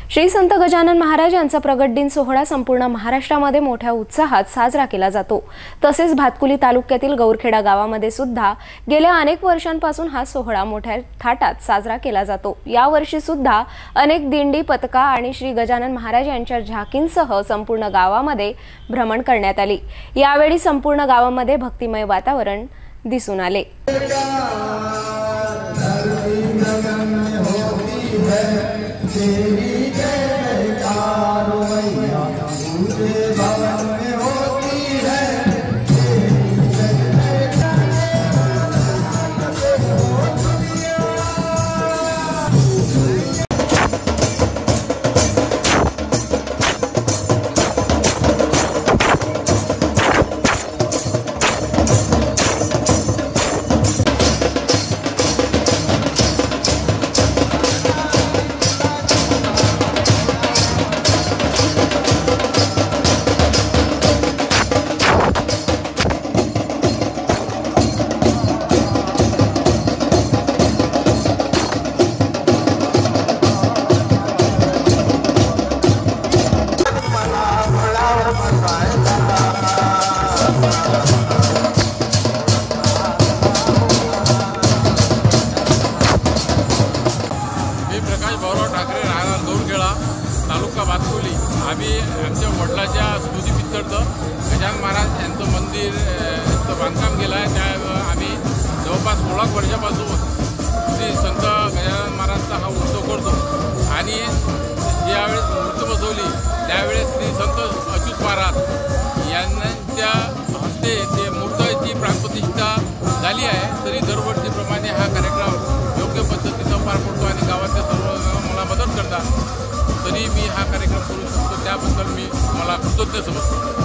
श्री संत गजानन महाराज यांचा प्रगट दिन सोहळा संपूर्ण महाराष्ट्रामध्ये मोठ्या उत्साहात साजरा केला जातो। तसेच भातकुली तालुक्यातील गौरखेडा गावामध्ये सुद्धा गेल्या अनेक वर्षांपासून हा सोहळा मोठ्या थाटात साजरा केला जातो। या वर्षी सुद्धा अनेक दिंडी पथका आणि श्री गजानन महाराज यांच्या झाकींसह संपूर्ण गावामध्ये भ्रमण करण्यात आली। यावेळी संपूर्ण गावामध्ये भक्तिमय वातावरण दिसून आले। तालुका भातकुली आम्ही आमच्या वडिलांच्या स्मृतीप्रीत्यर्थ गजानन महाराज यांचं मंदिर बांधकाम केलं आहे। त्या आम्ही जवळपास 16 वर्षापासून श्री संत गजानन महाराजचा हा उत्सव करतो आणि ज्यावेळेस मूर्ती बसवली त्यावेळेस श्री संत अच्युत महाराज यांच्या हस्ते ते मूर्तीची प्राणप्रतिष्ठा झाली आहे। तरी दरवर्षीप्रमाणे हा कार्यक्रम योग्य पद्धतीनं पार पडतो आणि गावातल्या सर्व मला मदत करतात। तरी मी हा कार्यक्रम करू शकतो त्याबद्दल मी मला कृतज्ञ समजतो।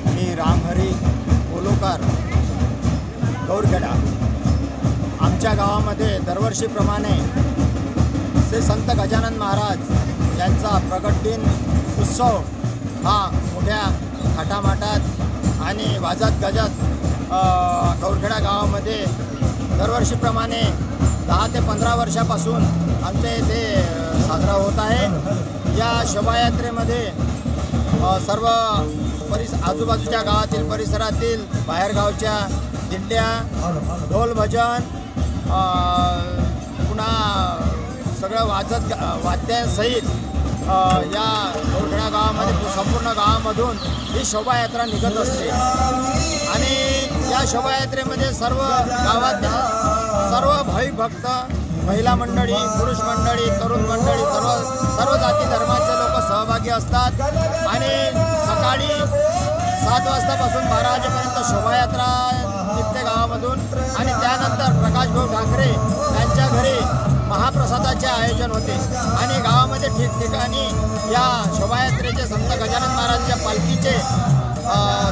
मी रामहरी कोलोकर गौरखेडा। आमच्या गावामध्ये दरवर्षीप्रमाणे श्री संत गजानन महाराज यांचा प्रगट दिन उत्सव हा मोठ्या थाटामाटात आणि वाजत गाजत गौरखेडा गावामध्ये दरवर्षीप्रमाणे 10 ते 15 वर्षापासून आमच्या इथे साजरा होत आहे। या शोभायात्रेमध्ये सर्व आजूबाजूच्या गावातील परिसरातील बाहेरगावच्या दिंड्या ढोल भजन पुन्हा सगळं वाद्यासहित या गौरखेडा गावामध्ये संपूर्ण गावामधून ही शोभायात्रा निघत असते आणि या शोभायात्रेमध्ये सर्व गावातील सर्व भाविक भक्त महिला मंडळी पुरुष मंडळी तरुण मंडळी सर्व जाती धर्माचे लोक सहभागी असतात आणि सकाळी 7 वाजतापासून 12 वाजेपर्यंत शोभायात्रा निघते गावामधून आणि त्यानंतर प्रकाश भाऊ ठाकरे यांच्या घरी महाप्रसादाचे आयोजन होते आणि गावामध्ये ठिकठिकाणी या शोभायात्रेचे संत गजानन महाराजांच्या पालखीचे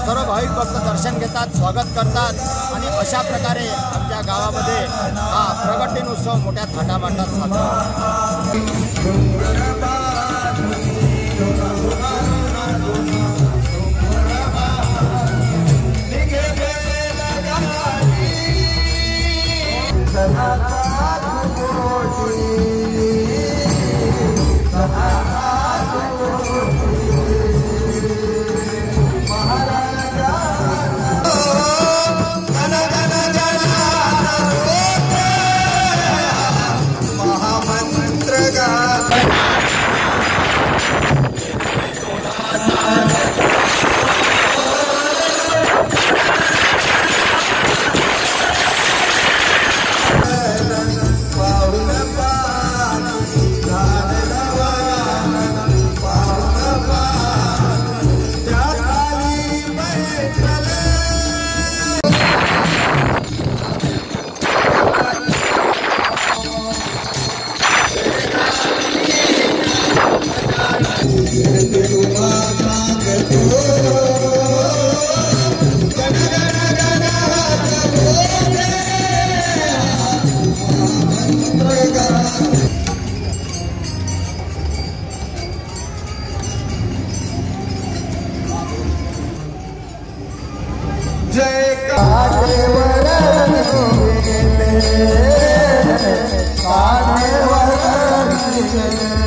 सर्व भाविक भक्त दर्शन घेतात, स्वागत करतात आणि अशा प्रकारे आमच्या गावामध्ये हा प्रगट दिन उत्सव मोठ्या थाटामाटात साजरा महामंत्र जय काठेवर गेले काठेवर गेले